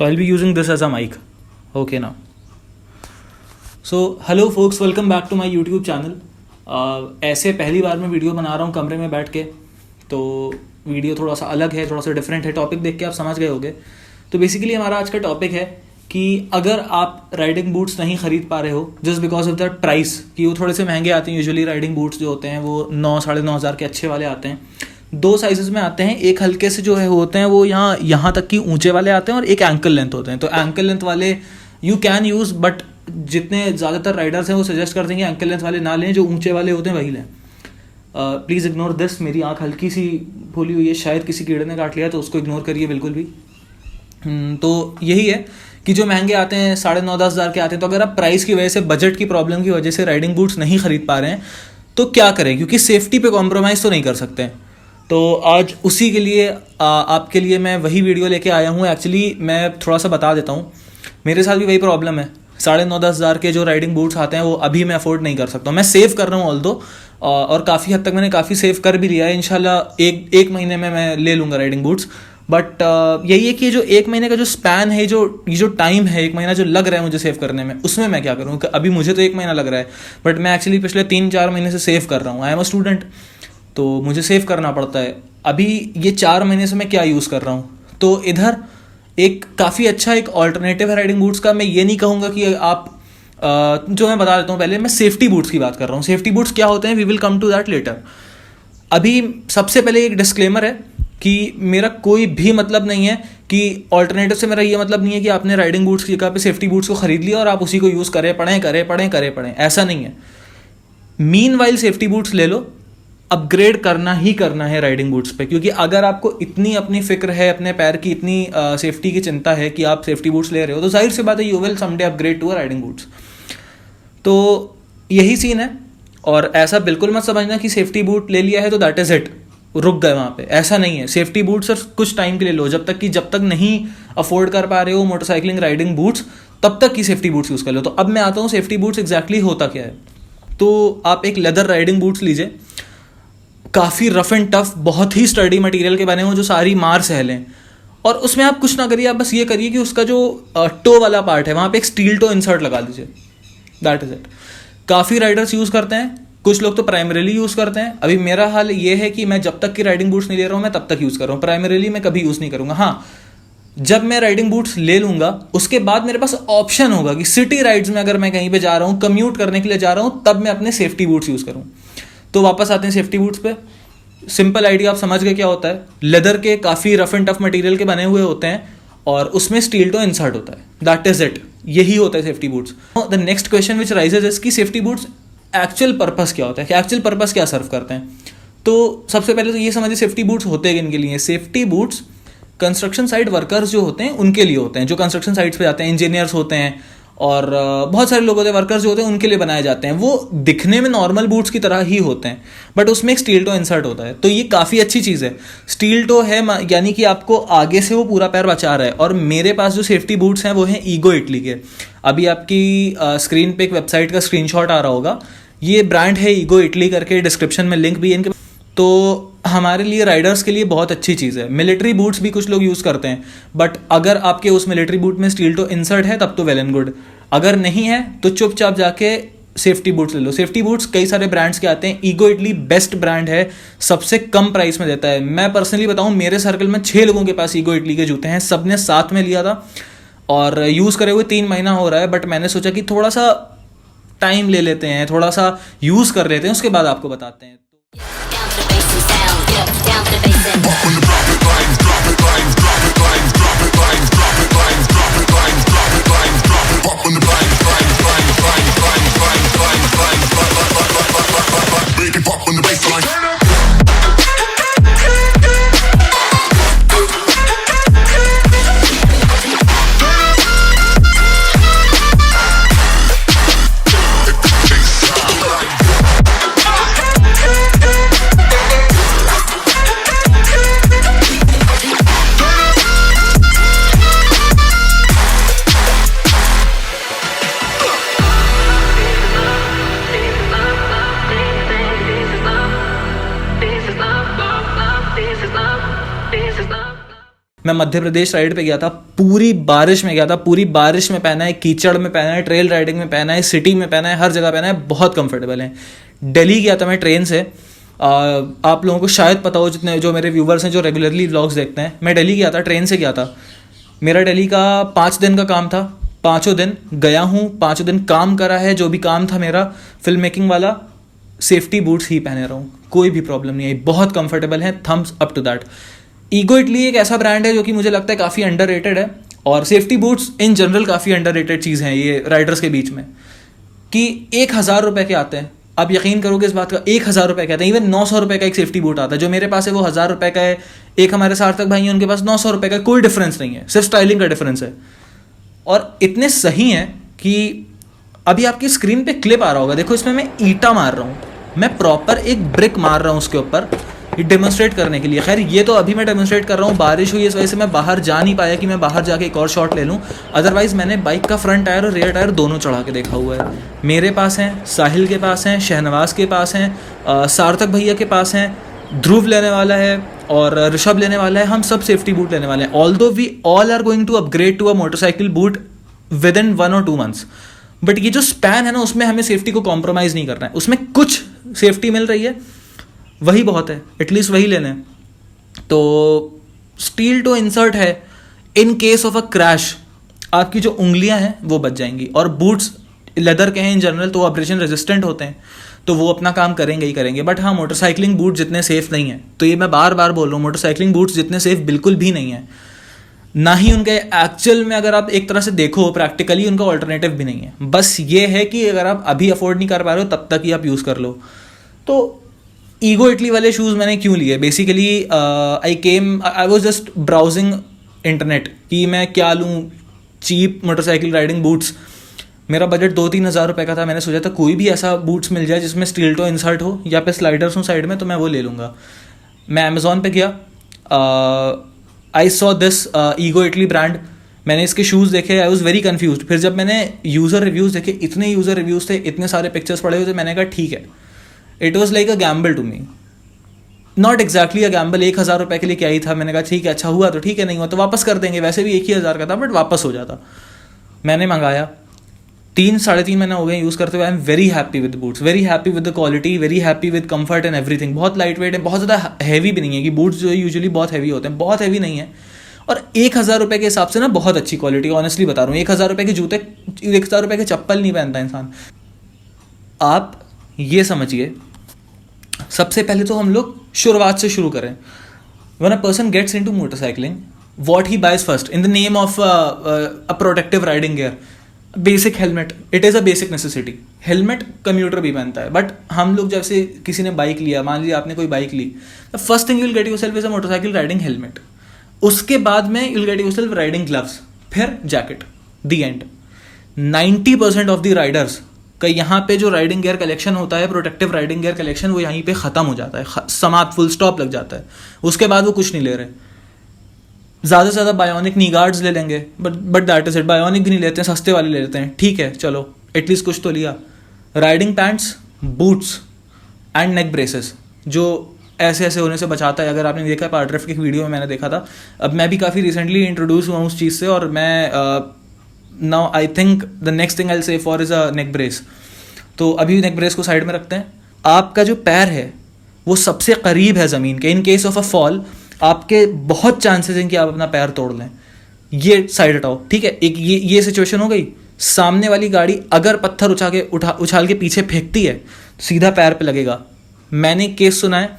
So I'll be using this as a mic. Okay now. So hello folks, welcome back to my YouTube channel. ऐसे पहली बार मैं video बना रहा हूँ कमरे में बैठ के, तो वीडियो थोड़ा सा अलग है, थोड़ा सा डिफरेंट है. टॉपिक देख के आप समझ गए होंगे. तो बेसिकली हमारा आज का टॉपिक है कि अगर आप राइडिंग बूट्स नहीं खरीद पा रहे हो just because of the price, कि वो थोड़े से महंगे आते हैं. यूजुअली राइडिंग बूट्स जो होते हैं वो 9-9.5 के अच्छे वाले आते हैं. 2 साइजेस में आते हैं. एक हल्के से जो है होते हैं वो यहाँ तक कि ऊंचे वाले आते हैं, और एक एंकल लेंथ होते हैं. तो एंकल लेंथ वाले यू कैन यूज़, बट जितने ज़्यादातर राइडर्स हैं वो सजेस्ट करते हैं कि एंकल लेंथ वाले ना लें, जो ऊंचे वाले होते हैं वही लें. Please ignore this. मेरी आँख हल्की सी फूली हुई है, शायद किसी कीड़े ने काट लिया, तो उसको इग्नोर करिए बिल्कुल भी. तो यही है कि जो महंगे आते हैं 9.5-10 हज़ार के आते हैं. तो अगर आप प्राइस की वजह से, बजट की प्रॉब्लम की वजह से राइडिंग बूट्स नहीं खरीद पा रहे हैं तो क्या करें, क्योंकि सेफ्टी पे कॉम्प्रोमाइज़ तो नहीं कर सकते हैं. तो आज उसी के लिए आपके लिए मैं वही वीडियो लेके आया हूँ. एक्चुअली मैं थोड़ा सा बता देता हूँ, मेरे साथ भी वही प्रॉब्लम है. 9.5-10 हज़ार के जो राइडिंग बूट्स आते हैं वो अभी मैं अफोर्ड नहीं कर सकता हूँ. मैं सेव कर रहा हूँ ऑल्दो, और काफ़ी हद तक मैंने काफ़ी सेव कर भी लिया है. इंशाल्लाह एक महीने में मैं ले लूँगा राइडिंग बूट्स. बट यही है कि जो 1 महीने का जो स्पैन है, ये जो टाइम है 1 महीना जो लग रहा है मुझे सेव करने में, उसमें मैं क्या करूँ. अभी मुझे तो 1 महीना लग रहा है, बट मैं एक्चुअली पिछले 3-4 महीने से सेव कर रहा हूँ. आई एम अ स्टूडेंट, तो मुझे सेव करना पड़ता है. अभी ये 4 महीने से मैं क्या यूज़ कर रहा हूँ, तो इधर एक काफ़ी अच्छा एक ऑल्टरनेटिव है राइडिंग बूट्स का. मैं ये नहीं कहूँगा कि आप जो मैं बता देता हूँ, पहले मैं सेफ्टी बूट्स की बात कर रहा हूँ. सेफ्टी बूट्स क्या होते हैं, we will come to that later. अभी सबसे पहले एक डिस्क्लेमर है कि मेरा कोई भी मतलब नहीं है कि ऑल्टरनेटिव से मेरा ये मतलब नहीं है कि आपने राइडिंग बूट्स की जगह पे सेफ्टी बूट्स को खरीद लिया और आप उसी को यूज़ करें. ऐसा नहीं है. मीनवाइल सेफ्टी बूट्स ले लो. अपग्रेड करना ही करना है राइडिंग बूट्स पे, क्योंकि अगर आपको इतनी अपनी फिक्र है, अपने पैर की इतनी सेफ्टी की चिंता है कि आप सेफ्टी बूट्स ले रहे हो, तो जाहिर सी बात है you will someday upgrade to a riding boots. तो यही सीन है. और ऐसा बिल्कुल मत समझना कि सेफ्टी बूट ले लिया है तो दैट इज इट, रुक गए वहाँ पे. ऐसा नहीं है. सेफ्टी बूट सिर्फ कुछ टाइम के लिए लो, जब तक नहीं अफोर्ड कर पा रहे हो मोटरसाइकिलिंग राइडिंग बूट्स, तब तक की सेफ्टी बूट्स यूज़ कर लो. तो अब मैं आता हूँ सेफ्टी बूट्स एग्जैक्टली होता क्या है. तो आप एक लेदर राइडिंग बूट्स लीजिए, काफ़ी रफ एंड टफ, बहुत ही स्टडी मटेरियल के बने हो, जो सारी मार सहलें. और उसमें आप कुछ ना करिए, आप बस ये करिए कि उसका जो टो वाला पार्ट है वहाँ पे एक स्टील टो इंसर्ट लगा दीजिए. That is it. काफ़ी राइडर्स यूज़ करते हैं, कुछ लोग तो प्राइमरीली यूज़ करते हैं. अभी मेरा हाल ये है कि मैं जब तक की राइडिंग बूट्स नहीं ले रहा हूँ मैं तब तक यूज़ कर रहा हूँ. प्राइमरीली मैं कभी यूज़ नहीं करूँगा. हाँ, जब मैं राइडिंग बूट्स ले लूँगा उसके बाद मेरे पास ऑप्शन होगा कि सिटी राइड्स में अगर मैं कहीं पे जा रहा हूँ, कम्यूट करने के लिए जा रहा हूँ, तब मैं अपने सेफ्टी बूट्स यूज़ करूँ. तो वापस आते हैं सेफ्टी बूट्स पे. सिंपल आइडिया आप समझ गए क्या होता है. लेदर के काफ़ी रफ एंड टफ मटेरियल के बने हुए होते हैं और उसमें स्टील टो इंसर्ट होता है. That is it. यही होता है safety boots. The next question which rises is कि सेफ्टी बूट्स एक्चुअल पर्पस क्या होता है, कि एक्चुअल पर्पस क्या सर्व करते हैं. तो सबसे पहले तो ये समझिए सेफ्टी बूट्स होते हैं किन के लिए. Safety boots construction site workers जो होते हैं उनके लिए होते हैं, जो कंस्ट्रक्शन साइट्स पे जाते हैं. इंजीनियर्स होते हैं और बहुत सारे लोग होते हैं, वर्कर्स जो होते हैं उनके लिए बनाए जाते हैं. वो दिखने में नॉर्मल बूट्स की तरह ही होते हैं, बट उसमें एक स्टील टो इंसर्ट होता है. तो ये काफ़ी अच्छी चीज़ है. स्टील टो है यानी कि आपको आगे से वो पूरा पैर बचा रहा है. और मेरे पास जो सेफ्टी बूट्स हैं वो हैं ईगो इटली के. अभी आपकी स्क्रीन पे एक वेबसाइट का स्क्रीनशॉट आ रहा होगा. ये ब्रांड है ईगो इटली करके, डिस्क्रिप्शन में लिंक भी है इनके. तो हमारे लिए राइडर्स के लिए बहुत अच्छी चीज़ है. मिलिट्री बूट्स भी कुछ लोग यूज़ करते हैं, बट अगर आपके उस मिलिट्री बूट में स्टील टो इंसर्ट है तब तो वेल एंड गुड. अगर नहीं है तो चुपचाप जाके सेफ्टी बूट्स ले लो. सेफ्टी बूट्स कई सारे ब्रांड्स के आते हैं. ईगो इटली बेस्ट ब्रांड है, सबसे कम प्राइस में देता है. मैं पर्सनली बताऊं, मेरे सर्कल में 6 लोगों के पास ईगो इटली के जूते हैं. सब ने साथ में लिया था और यूज़ करे हुए 3 महीना हो रहा है. बट मैंने सोचा कि थोड़ा सा टाइम ले लेते हैं, थोड़ा सा यूज़ कर लेते हैं, उसके बाद आपको बताते हैं. मैं मध्य प्रदेश राइड पे गया था, पूरी बारिश में गया था, पूरी बारिश में पहना है, कीचड़ में पहना है, ट्रेल राइडिंग में पहना है, सिटी में पहना है, हर जगह पहना है, बहुत कंफर्टेबल है। दिल्ली गया था मैं ट्रेन से। आप लोगों को शायद पता हो, जितने जो मेरे व्यूवर्स हैं जो रेगुलरली व्लॉग्स देखते हैं, मैं दिल्ली गया था, ट्रेन से गया था। मेरा दिल्ली का 5 दिन का काम था, 5 दिन गया हूँ, 5 दिन काम करा है। जो भी काम था मेरा फिल्म मेकिंग वाला, सेफ्टी बूट्स ही पहने रहा हूँ, कोई भी प्रॉब्लम नहीं आई, बहुत कंफर्टेबल है। Thumbs up to that. Ego Italy एक ऐसा ब्रांड है जो कि मुझे लगता है काफ़ी अंडररेटेड है, और सेफ्टी बूट्स इन जनरल काफ़ी अंडररेटेड चीज़ हैं ये राइडर्स के बीच में, कि 1,000 रुपये के आते हैं। आप यकीन करोगे इस बात का, 1,000 रुपये के आते हैं। इवन 900 रुपये का एक सेफ्टी बूट आता है, जो मेरे पास है वो 1,000 रुपये का है। एक हमारे सार्थक भाई हैं, उनके पास 900 रुपये का, कोई डिफरेंस नहीं है, सिर्फ स्टाइलिंग का डिफरेंस है। और इतने सही हैं कि अभी आपकी स्क्रीन पे क्लिप आ रहा होगा, देखो इसमें मैं ईंटा मार रहा हूँ, मैं प्रॉपर एक ब्रिक मार रहा हूँ उसके ऊपर, ये डेमोन्स्ट्रेट करने के लिए। खैर ये तो अभी मैं डेमोन्स्ट्रेट कर रहा हूँ, बारिश हुई इस वजह से मैं बाहर जा नहीं पाया कि मैं बाहर जाके एक और शॉट ले लूँ। अदरवाइज़ मैंने बाइक का फ्रंट टायर और रियर टायर दोनों चढ़ा के देखा हुआ है। मेरे पास हैं, साहिल के पास हैं, शहनवाज के पास हैं, सार्थक भैया के पास हैं, ध्रुव लेने वाला है और ऋषभ लेने वाला है। हम सब सेफ्टी बूट लेने वाले हैं। Although we all are going to upgrade to a motorcycle boot within 1 और 2 मंथ्स, बट ये जो स्पैन है ना, उसमें हमें सेफ्टी को कॉम्प्रोमाइज़ नहीं करना है। उसमें कुछ सेफ्टी मिल रही है, वही बहुत है, एटलीस्ट वही लेना है। तो स्टील टो इंसर्ट है, in case of a crash आपकी जो उंगलियां हैं वो बच जाएंगी। और बूट्स लेदर के हैं इन जनरल, तो अब्रेशन रेजिस्टेंट होते हैं, तो वो अपना काम करेंगे ही करेंगे। बट हाँ, मोटरसाइकिलिंग बूट जितने सेफ नहीं है, तो ये मैं बार बार बोल रहा हूँ, मोटरसाइकिलिंग बूट्स जितने सेफ बिल्कुल भी नहीं है, ना ही उनके एक्चुअल में अगर आप एक तरह से देखो प्रैक्टिकली उनका ऑल्टरनेटिव भी नहीं है। बस ये है कि अगर आप अभी अफोर्ड नहीं कर पा रहे हो तब तक ही आप यूज़ कर लो। तो ईगो इटली वाले शूज़ मैंने क्यों लिए? Basically I was just browsing internet कि मैं क्या लूँ, चीप मोटरसाइकिल राइडिंग बूट्स। मेरा बजट 2-3 हज़ार रुपये का था। मैंने सोचा था कोई भी ऐसा बूट्स मिल जाए जिसमें स्टील टो इंसर्ट हो या पे स्लाइडर्स हो साइड में, तो मैं वो ले लूँगा। मैं अमेज़ॉन पे गया, I saw this ego Italy brand. मैंने इसके शूज़ देखे, आई वॉज वेरी कन्फ्यूज। फिर जब मैंने यूज़र रिव्यूज़ देखे, इतने यूज़र रिव्यूज़ थे, इतने सारे पिक्चर्स पड़े हुए थे, मैंने कहा ठीक है, it was like a gamble to me, not exactly a gamble. 1,000 रुपये के लिए क्या ही था। मैंने कहा ठीक है, अच्छा हुआ तो ठीक है, नहीं हुआ तो वापस कर देंगे, वैसे भी 1,000 का था, बट वापस हो जाता। मैंने मंगाया, 3-3.5 महीने हो गए यूज़ करते हुए। I am very happy with boots, very happy with the quality, very happy with comfort and everything. बहुत लाइट वेट है, बहुत ज़्यादा हैवी भी नहीं है, कि बूट्स जो यूजुअली बहुत हैवी होते हैं, बहुत हैवी नहीं है। और 1,000 रुपये के हिसाब से ना बहुत अच्छी क्वालिटी, ऑनेस्टली बता रहा हूँ। 1,000 रुपये के जूते, 1,000 रुपये के चप्पल नहीं पहनता इंसान। आप ये समझिए, सबसे पहले तो हम लोग शुरुआत से शुरू करें। When a person gets into motorcycling, what he buys first in the name of a protective riding gear, basic helmet, it is a basic necessity. Helmet commuter भी पहनता है, बट हम लोग जैसे किसी ने बाइक लिया, मान लीजिए आपने कोई बाइक ली, the first thing you will get yourself is a motorcycle riding helmet. उसके बाद में you will get yourself riding gloves, फिर jacket, the end. 90% of the riders का यहाँ पे जो राइडिंग गियर कलेक्शन होता है, प्रोटेक्टिव राइडिंग गियर कलेक्शन, वो यहीं पे ख़त्म हो जाता है, समाप्त, फुल स्टॉप लग जाता है। उसके बाद वो कुछ नहीं ले रहे। ज़्यादा से ज़्यादा बायोनिक नी गार्ड्स ले लेंगे, but that is it. Bionic भी नहीं लेते हैं, सस्ते वाले ले लेते हैं, ठीक है चलो, एटलीस्ट कुछ तो लिया। Riding pants, boots and neck braces, जो ऐसे ऐसे होने से बचाता है। अगर आपने देखा, पार्ट ड्रिफ्ट की वीडियो में मैंने देखा था। अब मैं भी काफ़ी रिसेंटली इंट्रोड्यूस हुआ हूँ उस चीज़ से, और मैं now I think the next thing I will say for is a neck brace. तो अभी नेक ब्रेस को साइड में रखते हैं। आपका जो पैर है वो सबसे करीब है ज़मीन के। In case of a fall आपके बहुत चांसेस हैं कि आप अपना पैर तोड़ लें। ये साइड हटाओ, ठीक है। एक ये सिचुएशन हो गई। सामने वाली गाड़ी अगर पत्थर उछाल के पीछे फेंकती है तो सीधा पैर पे लगेगा। मैंने केस सुना है,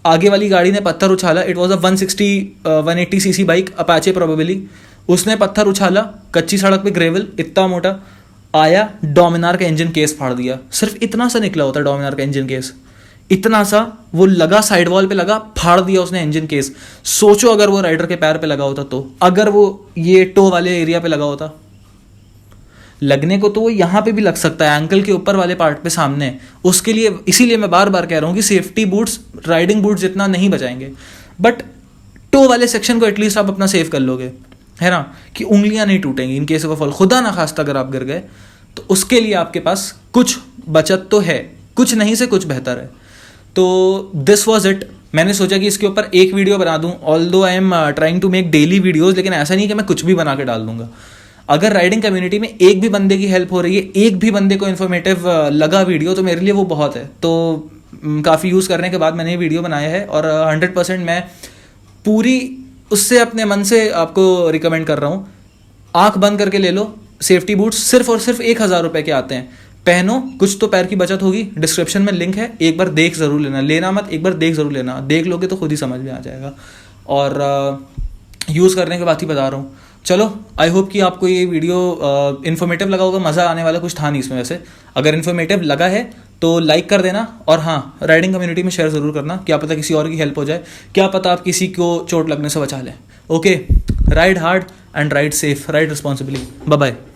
आगे वाली गाड़ी ने पत्थर उछाला, it was a 180 CC bike, Apache probably. उसने पत्थर उछाला, कच्ची सड़क पे ग्रेवल इतना मोटा आया, डोमिनार का इंजन केस फाड़ दिया। सिर्फ इतना सा निकला होता डोमिनार का इंजन केस, इतना सा वो लगा, साइड वॉल पे लगा, फाड़ दिया उसने इंजन केस। सोचो अगर वो राइडर के पैर पे लगा होता तो, अगर वो ये टो वाले एरिया पे लगा होता, लगने को तो वो यहाँ पे भी लग सकता है, एंकल के ऊपर वाले पार्ट पे सामने। उसके लिए, इसीलिए मैं बार बार कह रहा हूँ कि सेफ्टी बूट्स राइडिंग बूट्स जितना नहीं बचाएंगे, बट टो वाले सेक्शन को एटलीस्ट आप अपना सेव कर लोगे, है ना, कि उंगलियां नहीं टूटेंगी इन केस ऑफ फॉल। खुदा ना खास्ता अगर आप गिर गए तो उसके लिए आपके पास कुछ बचत तो है, कुछ नहीं से कुछ बेहतर है। तो दिस वॉज इट। मैंने सोचा कि इसके ऊपर एक वीडियो बना दूं, although I am trying to make daily videos, लेकिन ऐसा नहीं कि मैं कुछ भी बना के डाल दूंगा। अगर राइडिंग कम्युनिटी में एक भी बंदे की हेल्प हो रही है, एक भी बंदे को इन्फॉर्मेटिव लगा वीडियो, तो मेरे लिए वो बहुत है। तो काफ़ी यूज़ करने के बाद मैंने ये वीडियो बनाया है और 100% मैं पूरी उससे अपने मन से आपको रिकमेंड कर रहा हूँ। आंख बंद करके ले लो, सेफ्टी बूट्स सिर्फ और सिर्फ 1,000 रुपये के आते हैं, पहनो, कुछ तो पैर की बचत होगी। डिस्क्रिप्शन में लिंक है, एक बार देख ज़रूर लेना, लेना मत, एक बार देख ज़रूर लेना, देख लोगे तो खुद ही समझ में आ जाएगा। और यूज़ करने के बाद ही बता रहा हूँ। चलो, आई होप कि आपको ये वीडियो इन्फॉर्मेटिव लगा होगा। मज़ा आने वाला कुछ था नहीं इसमें वैसे। अगर इन्फॉर्मेटिव लगा है तो लाइक कर देना, और हाँ, राइडिंग कम्युनिटी में शेयर ज़रूर करना, क्या पता किसी और की हेल्प हो जाए, क्या पता आप किसी को चोट लगने से बचा लें। Okay, ride hard and ride safe, ride responsibly. Bye bye.